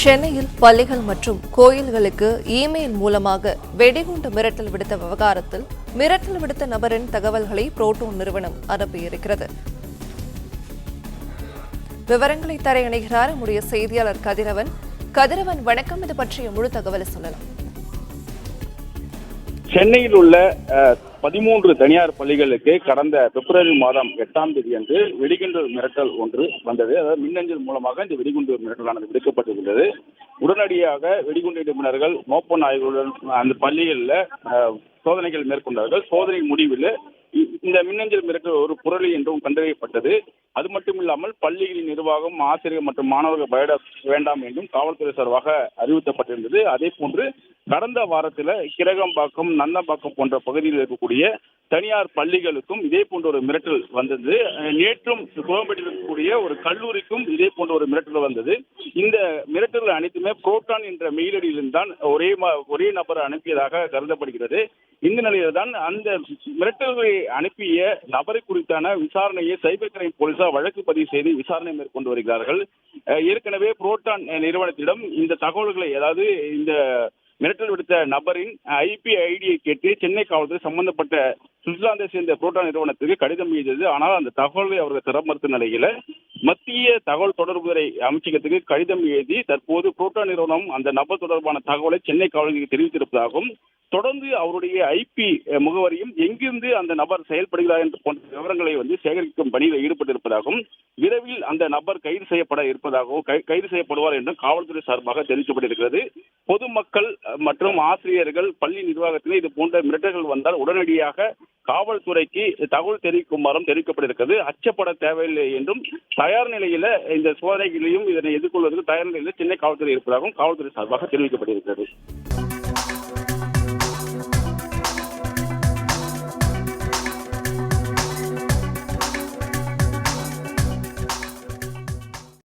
சென்னையில் பள்ளிகள் மற்றும் கோயில்களுக்கு இமெயில் மூலமாக வெடிகுண்டு மிரட்டல் விடுத்த விவகாரத்தில் மிரட்டல் விடுத்த நபரின் தகவல்களை புரோட்டான் நிறுவனம் அனுப்பியிருக்கிறது. விவரங்களை தர இணைகிறார் நம்முடைய செய்தியாளர் கதிரவன். கதிரவன், வணக்கம். இது பற்றிய முழு தகவலை சொல்லலாம். சென்னையில் உள்ள 13 தனியார் பள்ளிகளுக்கு கடந்த பிப்ரவரி மாதம் 8ஆம் தேதி அன்று வெடிகுண்டு மிரட்டல் ஒன்று வந்தது. அதாவது மின்னஞ்சல் மூலமாக இந்த வெடிகுண்டு மிரட்டலானது விடுக்கப்பட்டிருந்தது. உடனடியாக வெடிகுண்டு நிபுணர்கள் மோப்ப நாய்களுடன் அந்த பள்ளிகளில் சோதனைகள் மேற்கொண்டார்கள். சோதனை முடிவில் இந்த மின்னஞ்சல் மிரட்டல் ஒரு புரளி என்றும் கண்டறியப்பட்டது. அது மட்டும் இல்லாமல் பள்ளிகளின் நிர்வாகம், ஆசிரியர் மற்றும் மாணவர்கள் பயப்பட வேண்டாம் என்றும் காவல்துறை சார்பாக அறிவுறுத்தப்பட்டிருந்தது. அதே போன்று கடந்த வாரத்தில் கிரகம்பாக்கம், நந்தம்பாக்கம் போன்ற பகுதியில் இருக்கக்கூடிய தனியார் பள்ளிகளுக்கும் இதே போன்ற ஒரு மிரட்டல் வந்தது. நேற்றும் கோயம்பேட்டில் இருக்கக்கூடிய ஒரு கல்லூரிக்கும் இதே போன்ற ஒரு மிரட்டல் வந்தது. இந்த மிரட்டல் அனைத்துமே புரோட்டான் என்ற மெயிலடியில் தான் ஒரே நபர் அனுப்பியதாக கருதப்படுகிறது. இந்த நிலையில் தான் அந்த மிரட்டல்களை அனுப்பிய நபரை குறித்தான விசாரணையை சைபர் கிரைம் போலீசார் வழக்கு பதிவு செய்து விசாரணை மேற்கொண்டு வருகிறார்கள். ஏற்கனவே புரோட்டான் நிறுவனத்திடம் இந்த தகவல்களை, அதாவது இந்த மிரட்டல் விடுத்த நபரின் ஐபி ஐடியை கேட்டு சென்னை காவல்துறை சம்பந்தப்பட்ட சுவிட்சர்லாந்தை சேர்ந்த புரோட்டான் நிறுவனத்துக்கு கடிதம் எழுதியது. ஆனால் அந்த தகவல்களை அவர்கள் தர மறுத்த நிலையில மத்திய தகவல் தொடர்புத்துறை அமைச்சகத்துக்கு கடிதம் எழுதி தற்போது புரோட்டான் நிறுவனம் அந்த நபர் தொடர்பான தகவலை சென்னை காவல்துறைக்கு தெரிவித்திருப்பதாகவும், தொடர்ந்து அவருடைய ஐபி முகவரியும் எங்கிருந்து அந்த நபர் செயல்படுகிறார் என்று போன்ற விவரங்களை சேகரிக்கும் பணியில் ஈடுபட்டிருப்பதாகவும், விரைவில் அந்த நபர் கைது செய்யப்பட இருப்பதாகவும் கைது செய்யப்படுவார் என்றும் காவல்துறை சார்பாக தெரிவிக்கப்பட்டிருக்கிறது. பொதுமக்கள் மற்றும் ஆசிரியர்கள், பள்ளி நிர்வாகத்தினர் இது போன்ற மிரட்டல்கள் வந்தால் உடனடியாக காவல்துறைக்கு தகவல் தெரிவிக்குமாறும் தெரிவிக்கப்பட்டிருக்கிறது. அச்சப்பட தேவையில்லை என்றும் தயார் நிலையில இந்த சோதனைகளையும் இதனை எதிர்கொள்வதற்கு தயார் நிலையில் சென்னை காவல்துறை இருப்பதாகவும் காவல்துறை சார்பாக தெரிவிக்கப்பட்டிருக்கிறது.